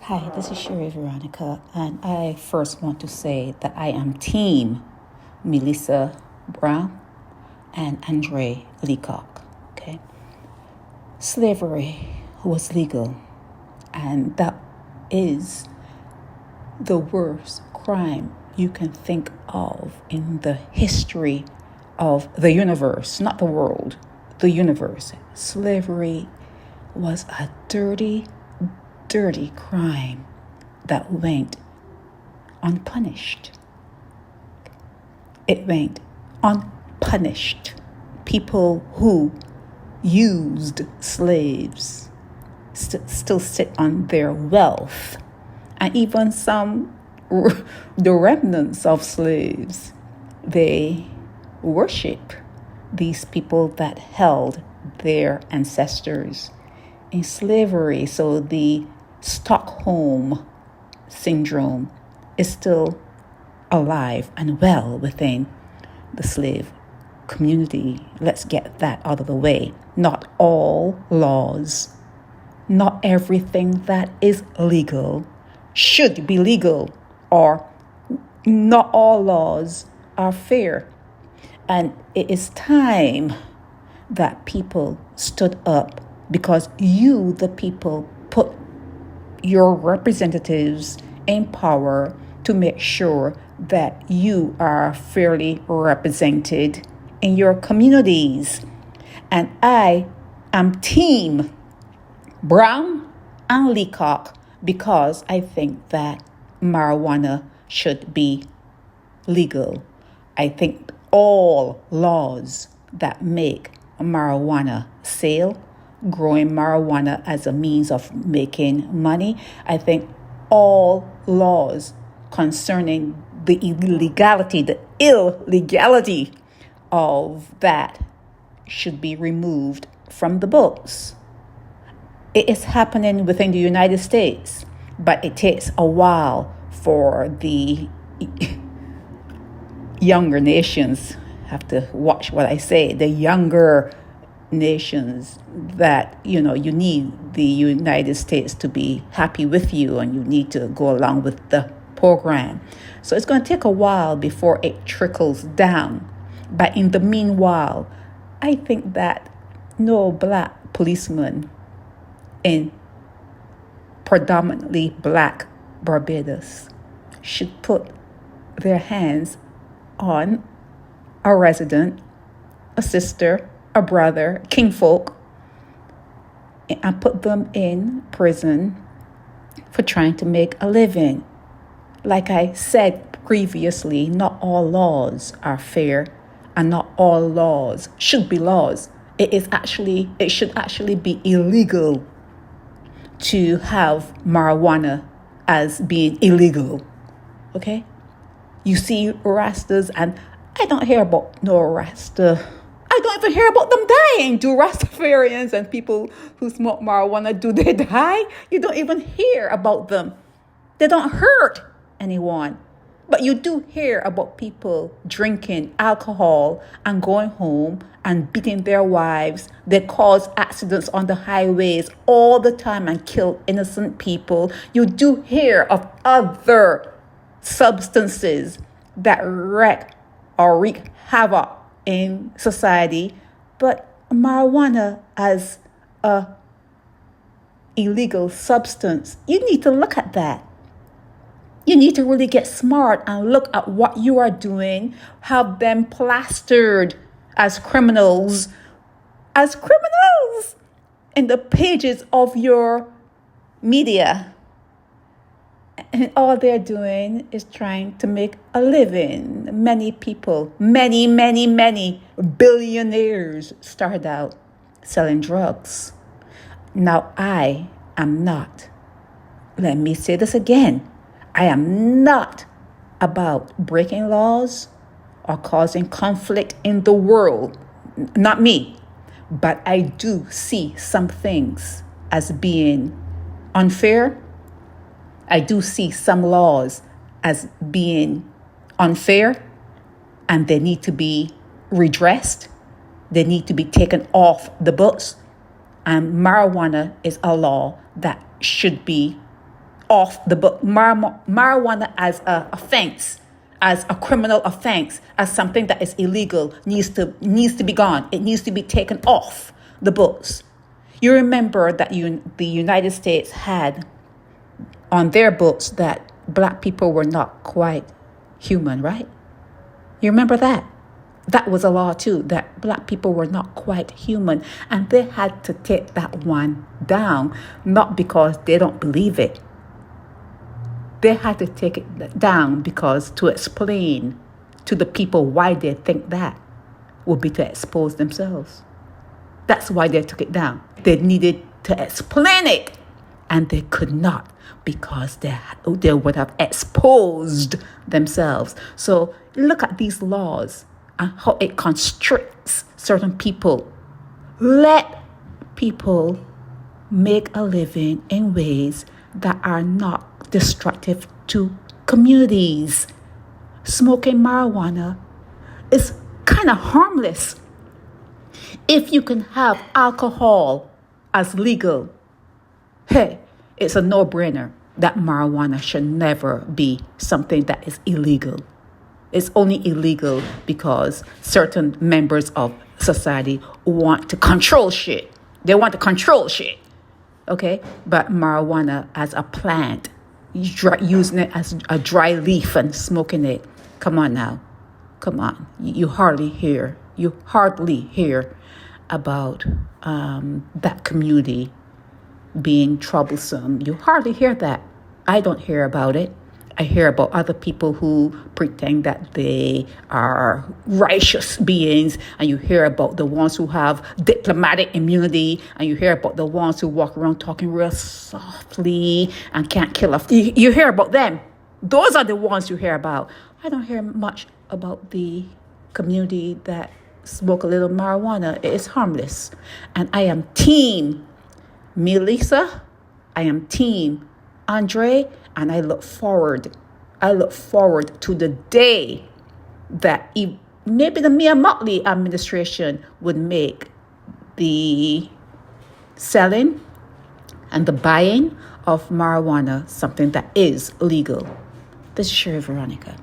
Hi, this is Sherry Veronica, and I first want to say that I am Team Milisa Browne and Andre Leacock. Okay, slavery was legal, and that is the worst crime you can think of in the history of the universe, not the world, the universe. Slavery was a dirty crime that went unpunished. It went unpunished. People who used slaves still sit on their wealth, and even the remnants of slaves, they worship these people that held their ancestors in slavery. So the Stockholm syndrome is still alive and well within the slave community. Let's get that out of the way. Not all laws, not everything that is legal should be legal, or not all laws are fair. And it is time that people stood up, because you, the people, put your representatives in power to make sure that you are fairly represented in your communities. And I am Team Browne and Leacock, because I think that marijuana should be legal. I think all laws that make marijuana sale, growing marijuana as a means of making money, I think all laws concerning the illegality of that should be removed from the books. It is happening within the United States, but it takes a while for the younger nations, have to watch what I say, the younger nations, that you need the United States to be happy with you, and you need to go along with the program. So it's going to take a while before it trickles down. But in the meanwhile, I think that no black policeman in predominantly black Barbados should put their hands on a resident, a sister, a brother, kinfolk, and put them in prison for trying to make a living. Like I said previously, not all laws are fair, and not all laws should be laws. It should actually be illegal to have marijuana as being illegal. Okay? You see Rastas, and I don't hear about no Rasta. I don't even hear about them dying. Do Rastafarians and people who smoke marijuana, do they die? You don't even hear about them. They don't hurt anyone. But you do hear about people drinking alcohol and going home and beating their wives. They cause accidents on the highways all the time and kill innocent people. You do hear of other substances that wreak havoc in society, but marijuana as a illegal substance, you need to look at that. You need to really get smart and look at what you are doing, have them plastered as criminals in the pages of your media. And all they're doing is trying to make a living. Many people, many billionaires started out selling drugs. Now, I am not, let me say this again, I am not about breaking laws or causing conflict in the world. Not me. But I do see some things as being unfair. I do see some laws as being unfair, and they need to be redressed. They need to be taken off the books. And marijuana is a law that should be off the book. Marijuana as a offense, as a criminal offense, as something that is illegal, needs to be gone. It needs to be taken off the books. You remember that the United States had on their books that black people were not quite human, right? You remember that? That was a law too, that black people were not quite human. And they had to take that one down, not because they don't believe it. They had to take it down because to explain to the people why they think that would be to expose themselves. That's why they took it down. They needed to explain it, and they could not because they would have exposed themselves. So look at these laws and how it constricts certain people. Let people make a living in ways that are not destructive to communities. Smoking marijuana is kind of harmless. If you can have alcohol as legal, hey, it's a no-brainer that marijuana should never be something that is illegal. It's only illegal because certain members of society want to control shit. They want to control shit. Okay? But marijuana as a plant, using it as a dry leaf and smoking it. Come on now. Come on. You hardly hear about that community being troublesome. You hardly hear that. I don't hear about it. I hear about other people who pretend that they are righteous beings, and you hear about the ones who have diplomatic immunity, and you hear about the ones who walk around talking real softly and can't kill a... You hear about them. Those are the ones you hear about. I don't hear much about the community that smoke a little marijuana. It is harmless. And I am team Milisa. I am team Andre. And I look forward to the day that maybe the Mia Mottley administration would make the selling and the buying of marijuana something that is legal. This is Sherry Veronica.